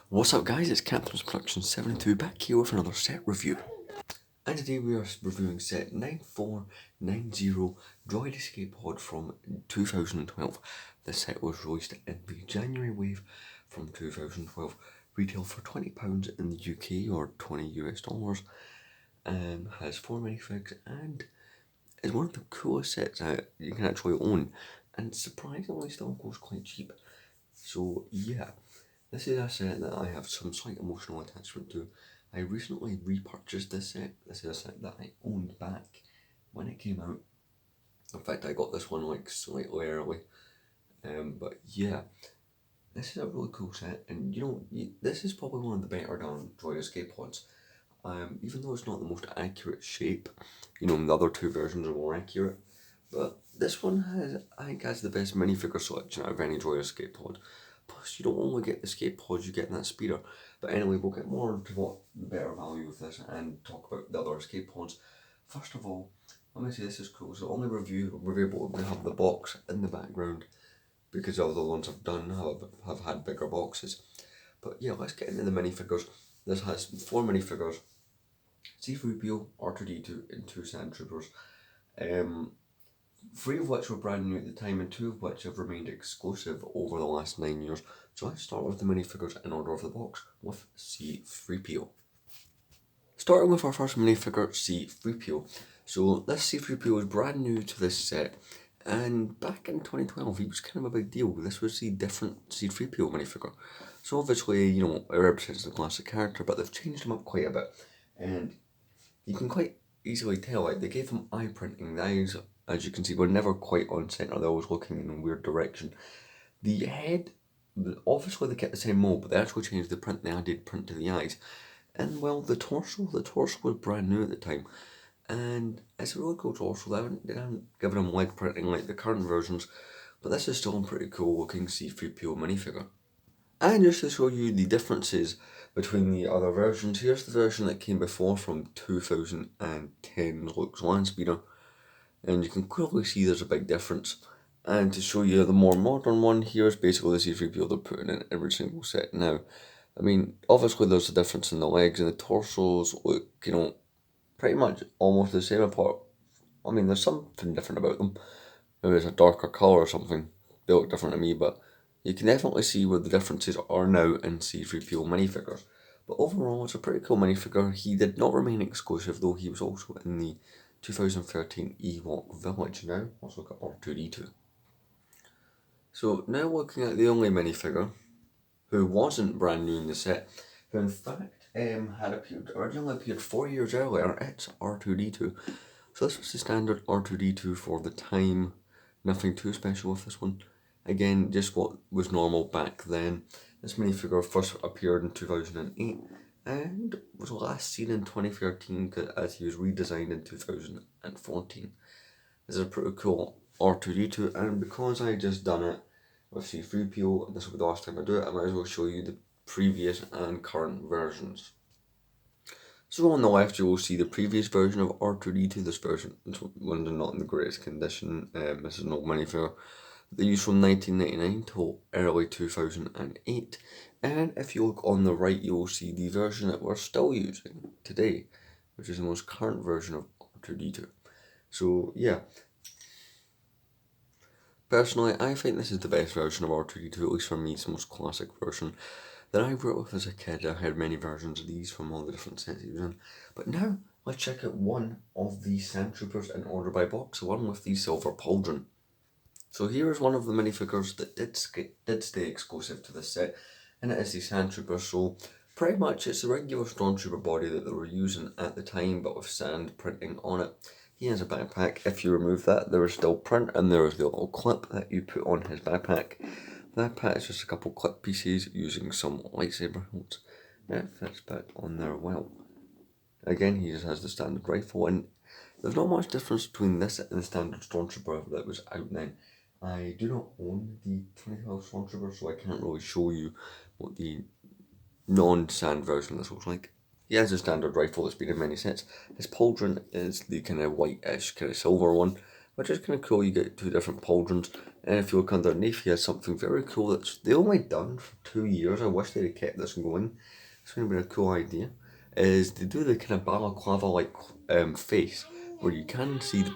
What's up guys, it's Captain's Production 72 back here with another set review. And today we are reviewing set 9490 Droid Skateboard from 2012. This set was released in the January wave from 2012. Retail for £20 in the UK or $20 US. Has 4 minifigs and is one of the coolest sets that you can actually own. And surprisingly still goes quite cheap. So yeah. This is a set that I have some slight emotional attachment to. I recently repurchased this set. This is a set that I owned back when it came out. In fact, I got this one like slightly early. But yeah, this is a really cool set, and this is probably one of the better done Droid skateboards. Even though it's not the most accurate shape, the other two versions are more accurate. But this one I think has the best minifigure selection out of any Droid skateboard. Plus, you don't only get the skateboards, you get that speeder. But anyway, we'll get more into what the better value of this and talk about the other skateboards. First of all, let me say this is cool. So only review, we're able to have the box in the background because all the ones I've done have had bigger boxes. But yeah, let's get into the minifigures. This has 4 minifigures. C3PO, R2D2 and 2 Sand Troopers. 3 of which were brand new at the time and 2 of which have remained exclusive over the last 9 years. So let's start with the minifigures in order of the box with C3PO. Starting with our first minifigure, C3PO. So this C3PO was brand new to this set, and back in 2012 he was kind of a big deal. This was the different C3PO minifigure. So obviously, it represents the classic character, but they've changed him up quite a bit. And you can quite easily tell, like, they gave him eye printing. The eyes, as you can see, were never quite on centre. They're always looking in a weird direction. The head, obviously they kept the same mold, but they actually changed the print. They added print to the eyes. And well, the torso was brand new at the time. And it's a really cool torso. They haven't given him leg printing like the current versions, but this is still a pretty cool looking C3PO minifigure. And just to show you the differences between the other versions, here's the version that came before from 2010 Luke's land speeder, and you can clearly see there's a big difference. And to show you the more modern one, here's basically the C3PO they're putting in every single set now. I mean, obviously there's a difference in the legs, and the torsos look, pretty much almost the same apart. I mean, there's something different about them. Maybe it's a darker colour or something. They look different to me, but you can definitely see where the differences are now in C3PO minifigures. But overall, it's a pretty cool minifigure. He did not remain exclusive, though he was also in the 2013 Ewok Village now. Let's look at R2D2. So now looking at the only minifigure who wasn't brand new in the set, who in fact originally appeared 4 years earlier, it's R2D2. So this was the standard R2D2 for the time. Nothing too special with this one. Again, just what was normal back then. This minifigure first appeared in 2008 and was last seen in 2013 as he was redesigned in 2014. This is a pretty cool R2D2, and because I just done it with C3PO, this will be the last time I do it, I might as well show you the previous and current versions. So on the left you will see the previous version of R2D2. This version is not in the greatest condition. This is an old minifigure. They used from 1999 till early 2008. And if you look on the right, you will see the version that we're still using today, which is the most current version of R2D2. So yeah. Personally, I think this is the best version of R2D2, at least for me. It's the most classic version that I grew up with as a kid. I had many versions of these from all the different sets he was in. But now, let's check out one of the Sand Troopers in order by box, the one with the silver pauldron. So here is one of the minifigures that did stay exclusive to this set, and it is the Sand Trooper. So pretty much it's the regular Stormtrooper body that they were using at the time, but with sand printing on it. He has a backpack. If you remove that, there is still print, and there is the little clip that you put on his backpack. The backpack is just a couple clip pieces using some lightsaber hilts. It fits back on there well. Again, he just has the standard rifle, and there's not much difference between this and the standard Stormtrooper that was out then. I do not own the 2012 Stormtrooper, so I can't really show you what the non-sand version of this looks like. He has a standard rifle that's been in many sets. His pauldron is the kind of whitish, kind of silver one, which is kind of cool. You get 2 different pauldrons, and if you look underneath, he has something very cool that's they only done for 2 years. I wish they'd have kept this going. It's going to be a cool idea. Is they do the kind of balaclava-like face, where you can see the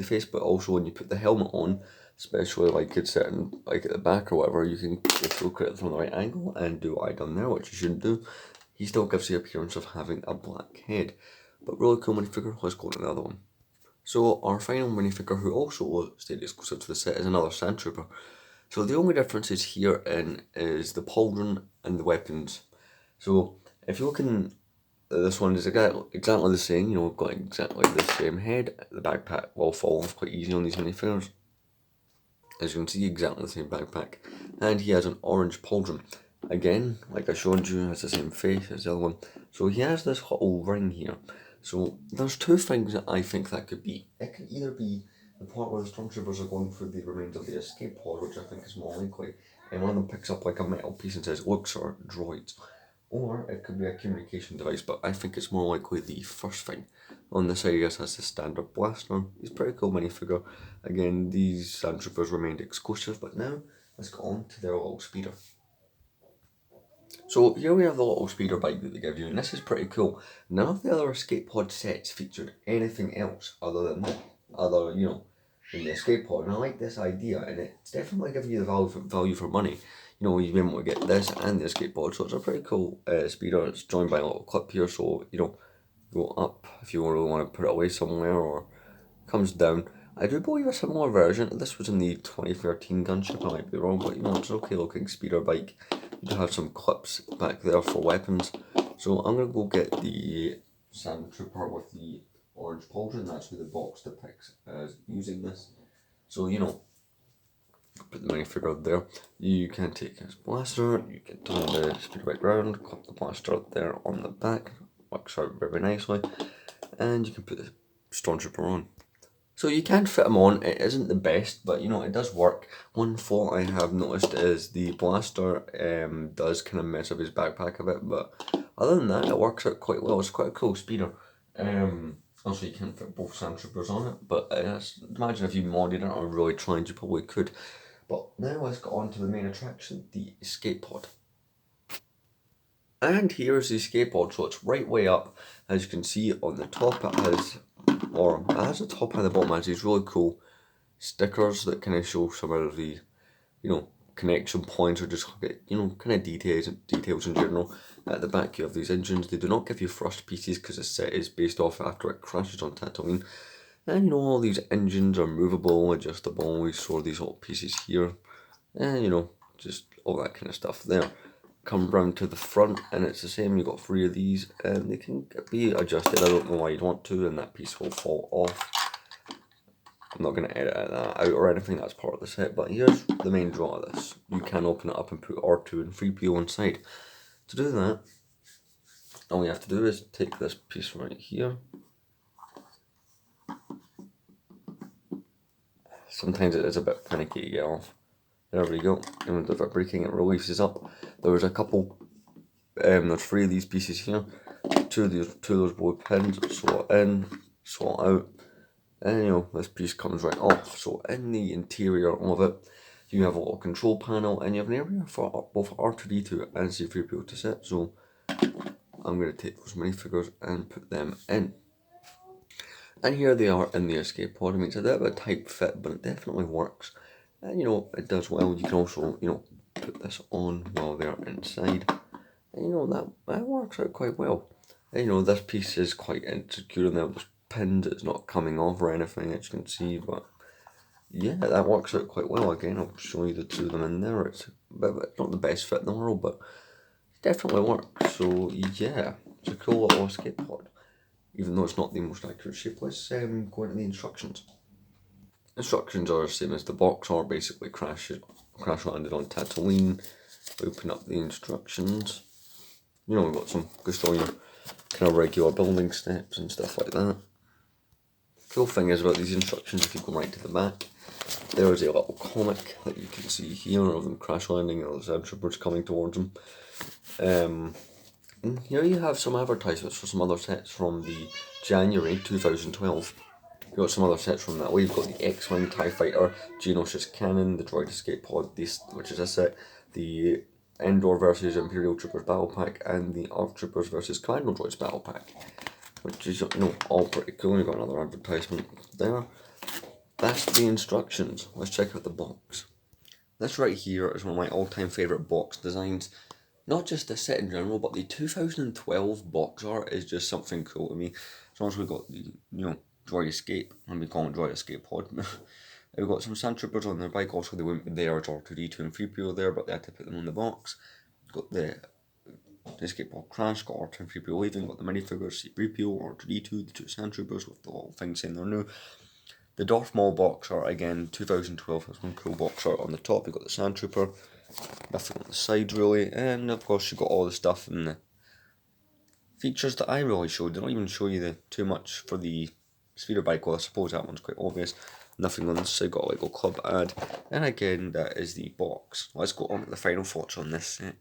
face, but also when you put the helmet on, especially like it's sitting like at the back or whatever, you can if you look at it from the right angle and do what I done there, which you shouldn't do. He still gives the appearance of having a black head, but really cool minifigure. Let's go to the other one. So our final minifigure, who also stayed exclusive to the set, is another Sand Trooper. So the only differences here is the pauldron and the weapons. So if you're looking, this one is exactly the same. You know, we've got exactly the same head. The backpack will fall off quite easy on these minifigures. As you can see, exactly the same backpack, and he has an orange pauldron. Again, like I showed you, has the same face as the other one. So he has this little ring here. So there's 2 things that I think that could be. It could either be the part where the stormtroopers are going through the remains of the escape pod, which I think is more likely, and one of them picks up like a metal piece and says, "Look, sir, droids." Or it could be a communication device, but I think it's more likely the first thing. On the side, I guess, has the standard blaster. He's a pretty cool minifigure. Again, these Sand Troopers remained exclusive, but now let's go on to their little speeder. So here we have the little speeder bike that they give you, and this is pretty cool. None of the other escape pod sets featured anything else other than that, than the escape pod. And I like this idea, and it's definitely giving you the value for money. You know, you've been able to get this and the escape pod, so it's a pretty cool speeder. It's joined by a little clip here, so go up if you really want to put it away somewhere, or comes down. I do believe a similar version. This was in the 2013 gunship, I might be wrong, but it's an okay looking speeder bike. You do have some clips back there for weapons. So I'm going to go get the Sand Trooper with the orange pauldron. That's who the box depicts as using this. So, put the minifigure there. You can take his blaster, you can turn the speeder bike round, clip the blaster there on the back. Works out very nicely. And you can put the stormtrooper on. So you can fit them on. It isn't the best, but it does work. One fault I have noticed is the blaster does kind of mess up his backpack a bit, but other than that, it works out quite well. It's quite a cool speeder. Also, you can fit both Sand Troopers on it, but imagine if you modded it or really tried, you probably could. But now let's get on to the main attraction, the escape pod. And here's the escape pod, so it's right way up. As you can see on the top, it has the top and the bottom has these really cool stickers that kind of show some of the, connection points, or just kind of details in general. At the back you have these engines. They do not give you thrust pieces because the set is based off after it crashes on Tatooine. And all these engines are movable, adjustable. We store these little pieces here, and just all that kind of stuff there. Come round to the front, and it's the same. You've got 3 of these, and they can be adjusted. I don't know why you'd want to, and that piece will fall off. I'm not going to edit that out or anything. That's part of the set. But here's the main draw of this. You can open it up and put R2 and 3PO inside. To do that, all you have to do is take this piece right here. Sometimes it is a bit finicky to get off. There we go. And with breaking, it releases up. There's a couple. There's 3 of these pieces here. 2 of those blue pins. Slot in, slot out, and this piece comes right off. So in the interior of it, you have a little control panel, and you have an area for both R2D2 and C3PO to sit. So I'm going to take those minifigures and put them in. And here they are in the escape pod. I mean, it's a bit of a tight fit, but it definitely works. And it does well. You can also, put this on while they're inside. And that works out quite well. And this piece is quite insecure, and there's pinned, it's not coming off or anything, as you can see, but yeah, that works out quite well. Again, I'll show you the 2 of them in there. It's not the best fit in the world, but it definitely works. So yeah, it's a cool little escape pod. Even though it's not the most accurate shape, let's go into the instructions. Instructions are the same as the box, or basically crash landed on Tatooine. Open up the instructions. We've got some just all your kind of regular building steps and stuff like that. Cool thing is about these instructions, if you go right to the back, there is a little comic that you can see here of them crash landing and the Sand Troopers coming towards them. And here you have some advertisements for some other sets from the January 2012. We've got some other sets from that. We've got the X-Wing TIE Fighter, Geonosis Cannon, the Droid Escape Pod, which is a set, the Endor versus Imperial Troopers Battle Pack, and the ARC Troopers versus Colonial Droids Battle Pack, which is, all pretty cool. We've got another advertisement there. That's the instructions. Let's check out the box. This right here is one of my all-time favourite box designs. Not just the set in general, but the 2012 box art is just something cool to me. So also we've got the, Droid Escape, and we call it Droid Escape Pod. We've got some Sandtroopers on their bike, also they wouldn't be there as R2-D2 and 3PO there, but they had to put them on the box. Got the Escape Pod Crash, got R2 and 3PO leaving, got the minifigures, C-3PO, R2-D2, the two Sandtroopers with the little thing saying they're new. The Darth Maul box art, again, 2012, has one cool box art on the top. You've got the Sandtrooper, nothing on the side really, and of course you've got all the stuff and the features that I really showed. They don't even show you too much for the speeder bike. Well, I suppose that one's quite obvious. Nothing on this side, got a Lego Club ad, and again, that is the box. Let's go on to the final thoughts on this set.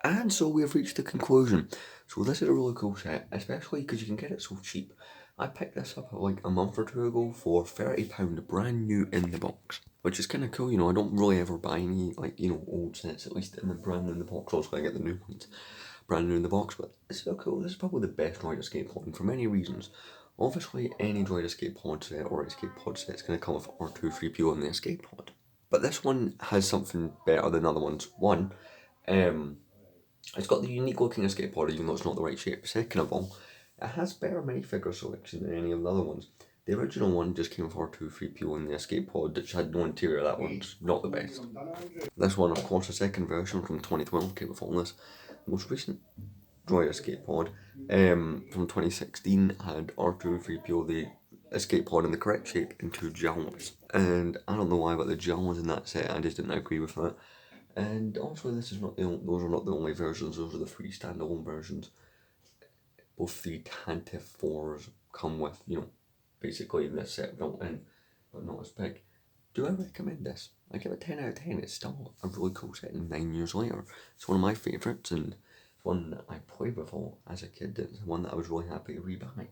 And so we have reached the conclusion. So this is a really cool set, especially because you can get it so cheap. I picked this up like a month or two ago for £30 brand new in the box, which is kind of cool. I don't really ever buy any old sets, at least in the brand new in the box. Also, I get the new ones brand new in the box, but it's so cool. This is probably the best Droid Escape Pod for many reasons. Obviously, any Droid Escape Pod set or Escape Pod set is going to come with R2, 3PO and the Escape Pod. But this one has something better than other ones. One, it's got the unique looking Escape Pod, even though it's not the right shape. Second of all, it has better minifigure selection than any of the other ones. The original one just came with R2, 3PO and the Escape Pod, which had no interior. That one's not the best. This one, of course, the second version from 2012 came with all this. Most recent Droid Escape Pod from 2016 had R2, 3PO, the Escape Pod in the correct shape, and two Jawas. And I don't know why, but the Jawas in that set, I just didn't agree with that. And also, those are not the only versions. Those are the three standalone versions. Both the Tantive 4s come with, basically this set built in, but not as big. Do I recommend this? I give it 10 out of 10. It's still a really cool set 9 years later. It's one of my favourites, and one that I played with all as a kid. It's one that I was really happy to rebuy.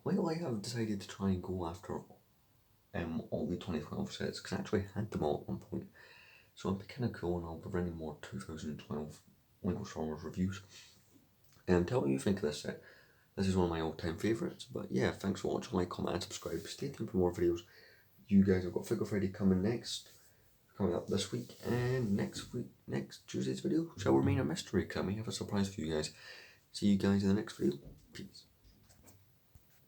Lately I've decided to try and go after all the 2012 sets, because I actually had them all at one point. So it'll be kind of cool, and I'll be bringing more 2012 Lego Star Wars reviews. Tell me what you think of this set. This is one of my all-time favourites. But yeah, thanks for watching. Like, comment and subscribe. Stay tuned for more videos. You guys have got Figure Friday coming up this week. And next Tuesday's video shall remain a mystery, because I may have a surprise for you guys. See you guys in the next video. Peace.